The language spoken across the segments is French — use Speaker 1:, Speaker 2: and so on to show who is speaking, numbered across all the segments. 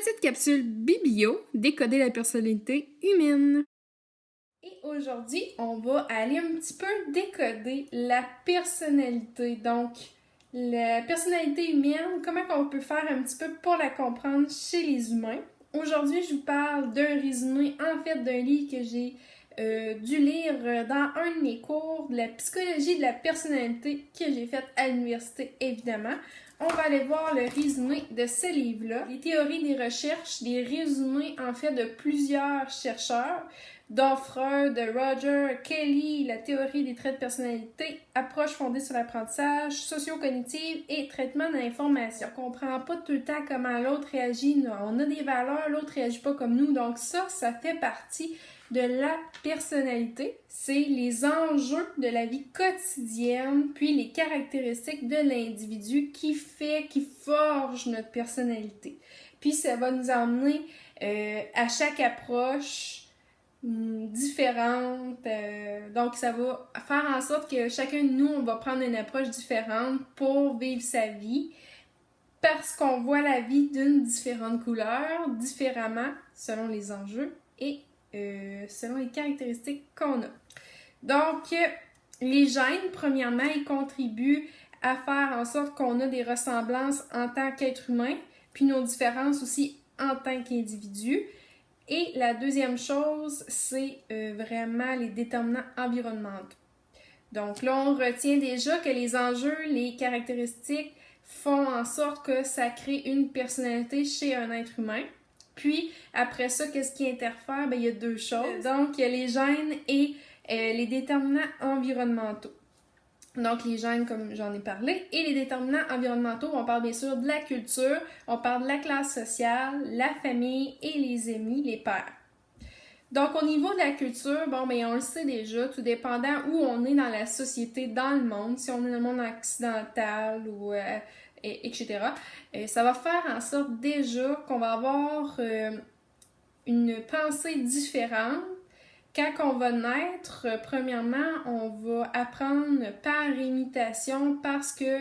Speaker 1: petite capsule biblio, décoder la personnalité humaine. Et aujourd'hui, on va aller un petit peu décoder la personnalité. Donc, la personnalité humaine, comment on peut faire un petit peu pour la comprendre chez les humains. Aujourd'hui, je vous parle d'un résumé, en fait, d'un livre que j'ai dû lire dans un de mes cours de la psychologie de la personnalité que j'ai fait à l'université, évidemment. On va aller voir le résumé de ce livre-là. Les théories des recherches, des résumés en fait de plusieurs chercheurs, dont Freud, Roger, Kelly, la théorie des traits de personnalité, approche fondée sur l'apprentissage, socio-cognitive et traitement de l'information. On comprend pas tout le temps comment l'autre réagit. On a des valeurs, l'autre réagit pas comme nous. Donc ça fait partie de la personnalité. C'est les enjeux de la vie quotidienne, puis les caractéristiques de l'individu qui forge notre personnalité. Puis ça va nous emmener à chaque approche différente. Donc ça va faire en sorte que chacun de nous, on va prendre une approche différente pour vivre sa vie parce qu'on voit la vie d'une différente couleur, différemment selon les enjeux et selon les caractéristiques qu'on a. Donc, les gènes, premièrement, ils contribuent à faire en sorte qu'on a des ressemblances en tant qu'être humain, puis nos différences aussi en tant qu'individu. Et la deuxième chose, c'est vraiment les déterminants environnementaux. Donc là, on retient déjà que les enjeux, les caractéristiques font en sorte que ça crée une personnalité chez un être humain. Puis, après ça, qu'est-ce qui interfère? Il y a deux choses. Donc, il y a les gènes et les déterminants environnementaux. Donc, les gènes, comme j'en ai parlé, et les déterminants environnementaux, on parle bien sûr de la culture, on parle de la classe sociale, la famille et les amis, les pairs. Donc, au niveau de la culture, on le sait déjà, tout dépendant où on est dans la société, dans le monde, si on est dans le monde occidental ou etc., ça va faire en sorte déjà qu'on va avoir une pensée différente. Quand on va naître, premièrement, on va apprendre par imitation parce que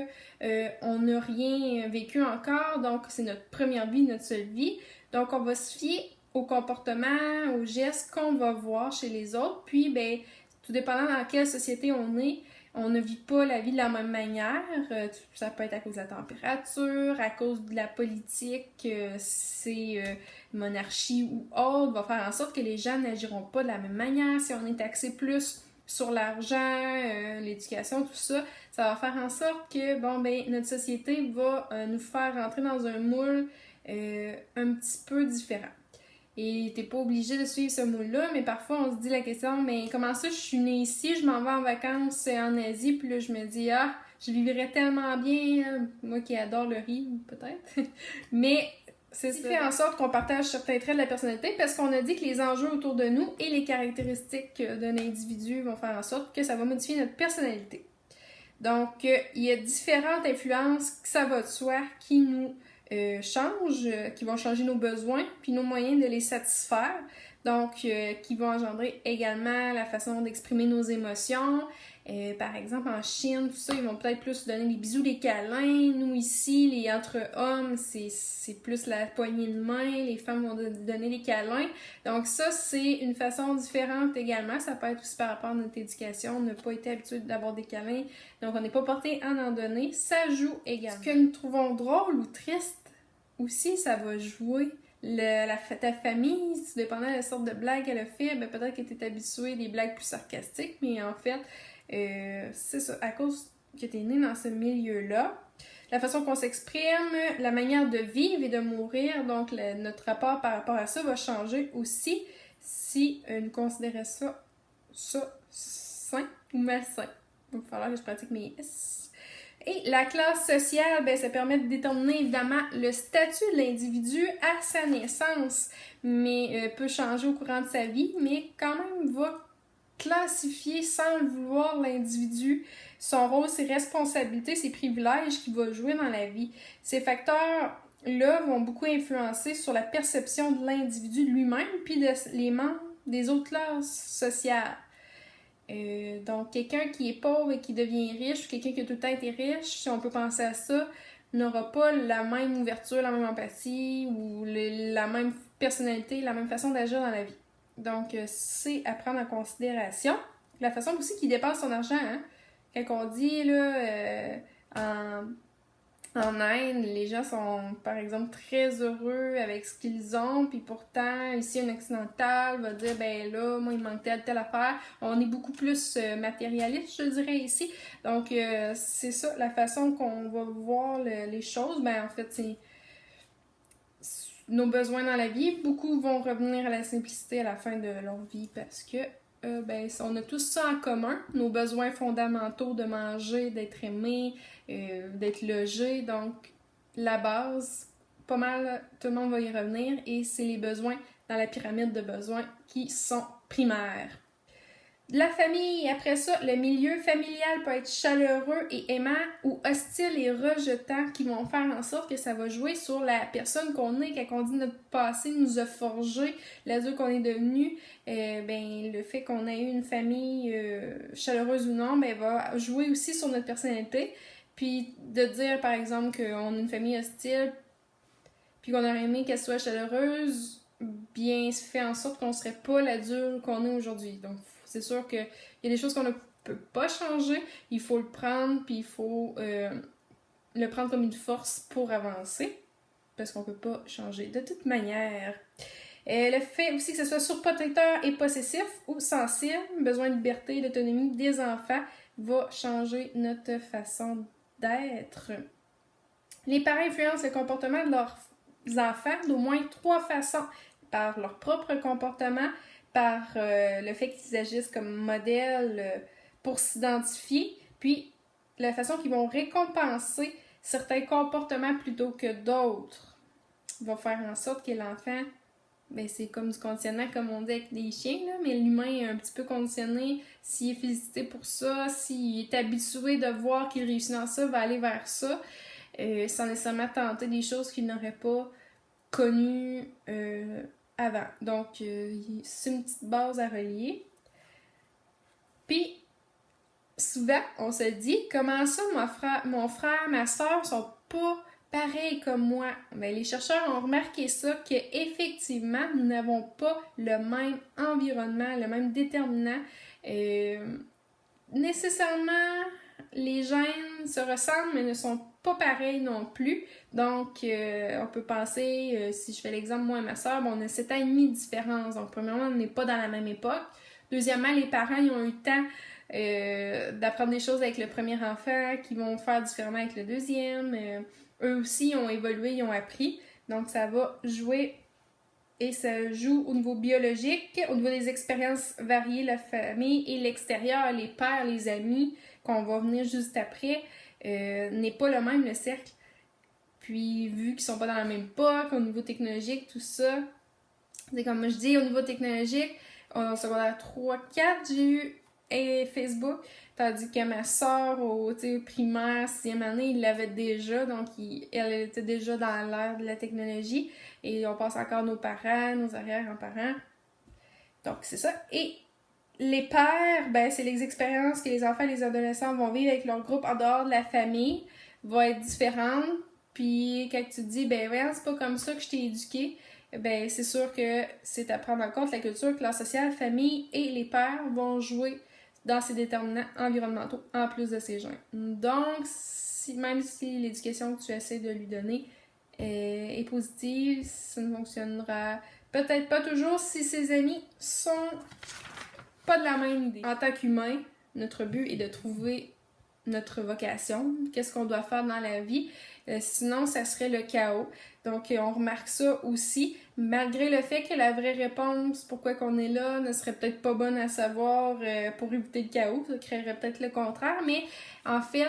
Speaker 1: on n'a rien vécu encore, donc c'est notre première vie, notre seule vie. Donc, on va se fier au comportement, aux gestes qu'on va voir chez les autres. Puis, tout dépendant dans quelle société on est, on ne vit pas la vie de la même manière. Ça peut être à cause de la température, à cause de la politique, c'est monarchie ou autre, va faire en sorte que les gens n'agiront pas de la même manière. Si on est axé plus sur l'argent, l'éducation, tout ça, ça va faire en sorte que notre société va nous faire rentrer dans un moule un petit peu différent. Et t'es pas obligé de suivre ce moule-là, mais parfois on se dit la question, mais comment ça je suis née ici, je m'en vais en vacances en Asie, puis là je me dis, je vivrais tellement bien, moi qui adore le riz, peut-être. Mais c'est ce qui fait en sorte qu'on partage certains traits de la personnalité parce qu'on a dit que les enjeux autour de nous et les caractéristiques d'un individu vont faire en sorte que ça va modifier notre personnalité. Donc, il y a différentes influences, ça va de soi, qui nous changent, qui vont changer nos besoins puis nos moyens de les satisfaire. Donc, qui vont engendrer également la façon d'exprimer nos émotions. Par exemple, en Chine, tout ça, ils vont peut-être plus donner des bisous, des câlins. Nous, ici, entre hommes, c'est plus la poignée de main. Les femmes vont donner des câlins. Donc ça, c'est une façon différente également. Ça peut être aussi par rapport à notre éducation. On n'a pas été habitué d'avoir des câlins. Donc, on n'est pas porté à en donner. Ça joue également. Ce que nous trouvons drôle ou triste aussi, ça va jouer. Ta famille, si dépendant de la sorte de blague qu'elle a fait, peut-être que tu es habitué à des blagues plus sarcastiques, mais en fait, c'est ça, à cause que tu es né dans ce milieu-là. La façon qu'on s'exprime, la manière de vivre et de mourir, donc notre rapport par rapport à ça va changer aussi si nous considérons ça sain ou malsain. Donc, il va falloir que je pratique mes S. Et la classe sociale, ça permet de déterminer évidemment le statut de l'individu à sa naissance, mais peut changer au courant de sa vie, mais quand même va classifier sans le vouloir l'individu, son rôle, ses responsabilités, ses privilèges qu'il va jouer dans la vie. Ces facteurs-là vont beaucoup influencer sur la perception de l'individu lui-même puis les membres des autres classes sociales. Donc, quelqu'un qui est pauvre et qui devient riche, ou quelqu'un qui a tout le temps été riche, si on peut penser à ça, n'aura pas la même ouverture, la même empathie ou la même personnalité, la même façon d'agir dans la vie. Donc, c'est à prendre en considération. La façon aussi qu'il dépense son argent, hein. Quand on dit, là, en Inde, les gens sont, par exemple, très heureux avec ce qu'ils ont, puis pourtant, ici, un occidental va dire, ben là, moi, il me manque telle affaire. On est beaucoup plus matérialiste, je dirais, ici. Donc, c'est ça, la façon qu'on va voir les choses. Ben, en fait, c'est nos besoins dans la vie. Beaucoup vont revenir à la simplicité à la fin de leur vie parce que ben, on a tous ça en commun, nos besoins fondamentaux de manger, d'être aimé, d'être logé. Donc, la base, pas mal, tout le monde va y revenir et c'est les besoins dans la pyramide de besoins qui sont primaires. La famille, après ça, le milieu familial peut être chaleureux et aimant ou hostile et rejetant qui vont faire en sorte que ça va jouer sur la personne qu'on est. Quand on dit notre passé nous a forgé, l'adulte qu'on est devenu, ben, le fait qu'on ait eu une famille chaleureuse ou non, ben, va jouer aussi sur notre personnalité. Puis de dire, par exemple, qu'on a une famille hostile puis qu'on aurait aimé qu'elle soit chaleureuse, bien, ça fait en sorte qu'on serait pas l'adulte qu'on est aujourd'hui. Donc, c'est sûr qu'il y a des choses qu'on ne peut pas changer. Il faut le prendre, puis il faut le prendre comme une force pour avancer. Parce qu'on peut pas changer de toute manière. Le fait aussi que ce soit surprotecteur et possessif ou sensible, besoin de liberté et d'autonomie des enfants, va changer notre façon d'être. Les parents influencent le comportement de leurs enfants d'au moins 3 façons. Par leur propre comportement, par le fait qu'ils agissent comme modèle pour s'identifier, puis la façon qu'ils vont récompenser certains comportements plutôt que d'autres va faire en sorte que l'enfant, ben c'est comme du conditionnement, comme on dit avec des chiens, là, mais l'humain est un petit peu conditionné. S'il est félicité pour ça, s'il est habitué de voir qu'il réussit dans ça, va aller vers ça, sans nécessairement tenter des choses qu'il n'aurait pas connues avant. Donc, c'est une petite base à relier. Puis, souvent, on se dit, comment ça, mon frère, ma soeur sont pas pareils comme moi? Ben, les chercheurs ont remarqué ça, qu'effectivement, nous n'avons pas le même environnement, le même déterminant. Nécessairement, les gènes se ressemblent, mais ne sont pas pareils non plus. Donc, on peut penser, si je fais l'exemple, moi et ma soeur, bon, on a 7 ans et demi de différence. Donc, premièrement, on n'est pas dans la même époque. Deuxièmement, les parents, ils ont eu le temps d'apprendre des choses avec le premier enfant qui vont faire différemment avec le deuxième. Eux aussi, ils ont évolué, ils ont appris. Donc, ça va jouer et ça joue au niveau biologique, au niveau des expériences variées, la famille et l'extérieur, les pères, les amis, qu'on va venir juste après, n'est pas le même, le cercle. Puis, vu qu'ils sont pas dans la même époque, au niveau technologique, tout ça, c'est comme je dis, au niveau technologique, en secondaire 3, 4, j'ai eu Facebook, tandis que ma soeur, au primaire, 6e année, il l'avait déjà, donc elle était déjà dans l'ère de la technologie, et on passe encore nos parents, nos arrière-grands-parents. Donc, c'est ça. Et les pères, ben, c'est les expériences que les enfants et les adolescents vont vivre avec leur groupe en dehors de la famille, vont être différentes. Puis quand tu te dis, ben voyons, c'est pas comme ça que je t'ai éduqué, ben c'est sûr que c'est à prendre en compte la culture, classe sociale, famille et les pères vont jouer dans ces déterminants environnementaux en plus de ces gènes. Donc, même si l'éducation que tu essaies de lui donner est positive, ça ne fonctionnera peut-être pas toujours si ses amis sont pas de la même idée. En tant qu'humain, notre but est de trouver notre vocation, qu'est-ce qu'on doit faire dans la vie. Sinon, ça serait le chaos. Donc, on remarque ça aussi, malgré le fait que la vraie réponse, pourquoi qu'on est là, ne serait peut-être pas bonne à savoir pour éviter le chaos. Ça créerait peut-être le contraire, mais en fait,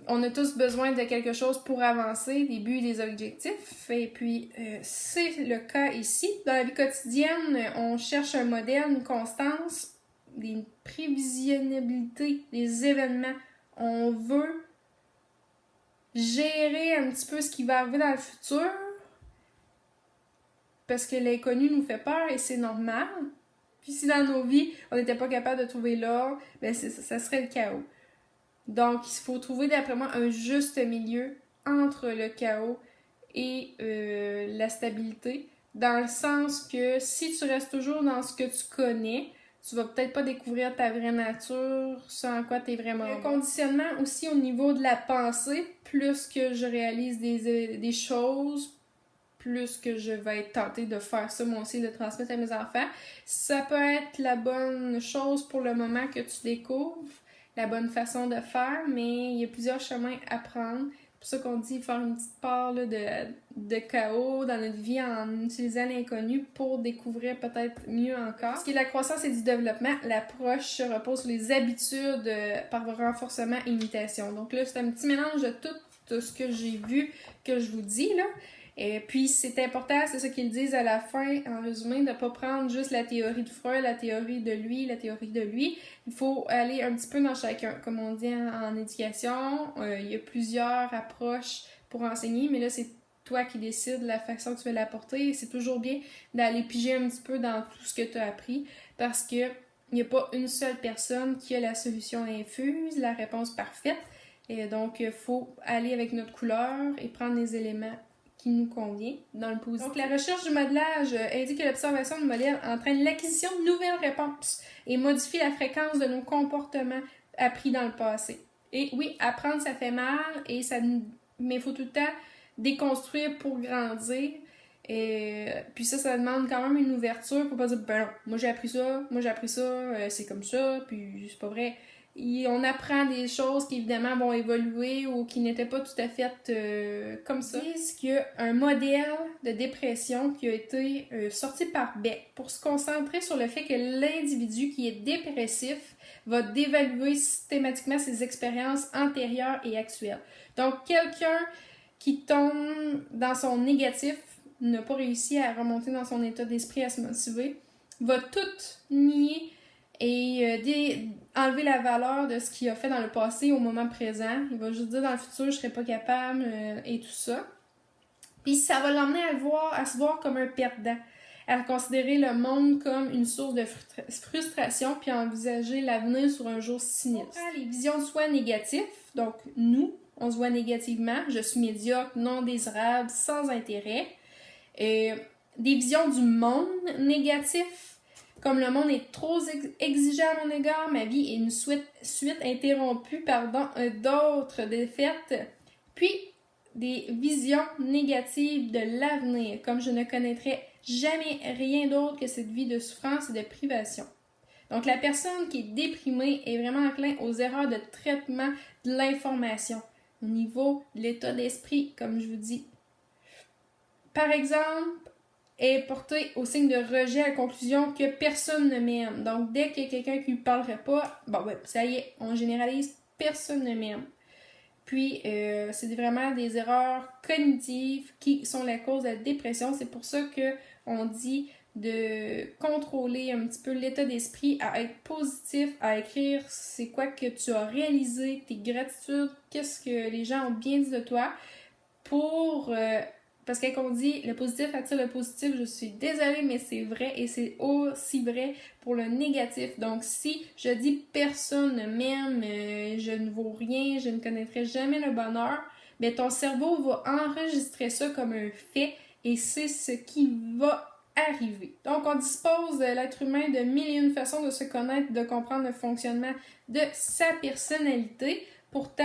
Speaker 1: on a tous besoin de quelque chose pour avancer, des buts et des objectifs. Et puis, c'est le cas ici. Dans la vie quotidienne, on cherche un modèle, une constance, une prévisionnabilité des événements. On veut gérer un petit peu ce qui va arriver dans le futur parce que l'inconnu nous fait peur et c'est normal. Puis si dans nos vies, on n'était pas capable de trouver l'ordre, ben ça serait le chaos. Donc, il faut trouver, d'après moi, un juste milieu entre le chaos et la stabilité, dans le sens que si tu restes toujours dans ce que tu connais, tu vas peut-être pas découvrir ta vraie nature, ce en quoi tu es vraiment bon. Le conditionnement aussi au niveau de la pensée, plus que je réalise des choses, plus que je vais être tentée de faire ça, moi aussi, de transmettre à mes enfants. Ça peut être la bonne chose pour le moment que tu découvres, la bonne façon de faire, mais il y a plusieurs chemins à prendre. C'est pour ça qu'on dit faire une petite part là, de chaos dans notre vie en utilisant l'inconnu pour découvrir peut-être mieux encore. Ce qui est de la croissance et du développement, l'approche se repose sur les habitudes par renforcement et imitation. Donc là, c'est un petit mélange de tout ce que j'ai vu, que je vous dis là. Et puis, c'est important, c'est ça qu'ils disent à la fin, en résumé, de ne pas prendre juste la théorie de Freud, la théorie de lui, la théorie de lui. Il faut aller un petit peu dans chacun. Comme on dit en éducation, il y a plusieurs approches pour enseigner, mais là, c'est toi qui décides la façon que tu veux l'apporter. C'est toujours bien d'aller piger un petit peu dans tout ce que tu as appris, parce que il n'y a pas une seule personne qui a la solution infuse, la réponse parfaite. Et donc, il faut aller avec notre couleur et prendre les éléments qui nous convient dans le positif. Donc, la recherche du modelage indique que l'observation du modèle entraîne l'acquisition de nouvelles réponses et modifie la fréquence de nos comportements appris dans le passé. Et oui, apprendre, ça fait mal, mais il faut tout le temps déconstruire pour grandir. Et puis ça demande quand même une ouverture pour pas dire, ben non, moi j'ai appris ça, c'est comme ça, puis c'est pas vrai. On apprend des choses qui évidemment vont évoluer ou qui n'étaient pas tout à fait comme ça. Ils disent qu'il y a un modèle de dépression qui a été sorti par Beck pour se concentrer sur le fait que l'individu qui est dépressif va dévaluer systématiquement ses expériences antérieures et actuelles. Donc quelqu'un qui tombe dans son négatif, n'a pas réussi à remonter dans son état d'esprit, à se motiver, va tout nier et enlever la valeur de ce qu'il a fait dans le passé au moment présent. Il va juste dire dans le futur, je serai pas capable et tout ça. Puis ça va l'emmener à se voir comme un perdant, à considérer le monde comme une source de frustration, puis à envisager l'avenir sur un jour sinistre. Les visions de soi négatives, donc nous, on se voit négativement, je suis médiocre, non désirable, sans intérêt. Des visions du monde négatif, comme le monde est trop exigeant à mon égard, ma vie est une suite interrompue par d'autres défaites. Puis, des visions négatives de l'avenir, comme je ne connaîtrai jamais rien d'autre que cette vie de souffrance et de privation. Donc, la personne qui est déprimée est vraiment enclin aux erreurs de traitement de l'information au niveau de l'état d'esprit, comme je vous dis. Par exemple, est porté au signe de rejet à la conclusion que personne ne m'aime. Donc, dès qu'il y a quelqu'un qui ne lui parlerait pas, ça y est, on généralise, personne ne m'aime. Puis, c'est vraiment des erreurs cognitives qui sont la cause de la dépression. C'est pour ça qu'on dit de contrôler un petit peu l'état d'esprit, à être positif, à écrire c'est quoi que tu as réalisé, tes gratitudes, qu'est-ce que les gens ont bien dit de toi, parce que quand on dit le positif attire le positif, je suis désolée, mais c'est vrai et c'est aussi vrai pour le négatif. Donc, si je dis personne ne m'aime, je ne vaux rien, je ne connaîtrai jamais le bonheur, bien ton cerveau va enregistrer ça comme un fait et c'est ce qui va arriver. Donc, on dispose l'être humain de mille et une façons de se connaître, de comprendre le fonctionnement de sa personnalité. Pourtant,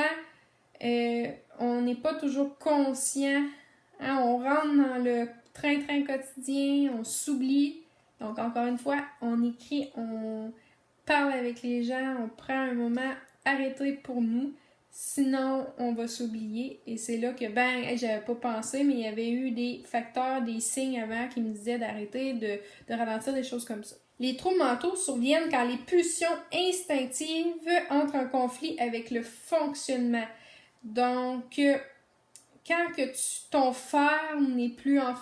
Speaker 1: on n'est pas toujours conscient. Hein, on rentre dans le train-train quotidien, on s'oublie. Donc, encore une fois, on écrit, on parle avec les gens, on prend un moment arrêté pour nous. Sinon, on va s'oublier. Et c'est là que, j'avais pas pensé, mais il y avait eu des facteurs, des signes avant qui me disaient d'arrêter, de ralentir, des choses comme ça. Les troubles mentaux surviennent quand les pulsions instinctives entrent en conflit avec le fonctionnement. Donc, quand que ton faire n'est plus en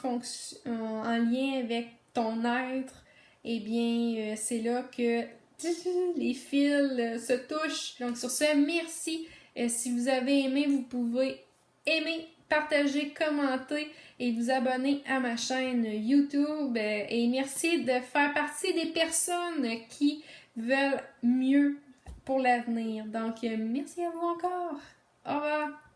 Speaker 1: lien avec ton être, eh bien, c'est là que les fils se touchent. Donc, sur ce, merci. Si vous avez aimé, vous pouvez aimer, partager, commenter et vous abonner à ma chaîne YouTube. Et merci de faire partie des personnes qui veulent mieux pour l'avenir. Donc, merci à vous encore. Au revoir.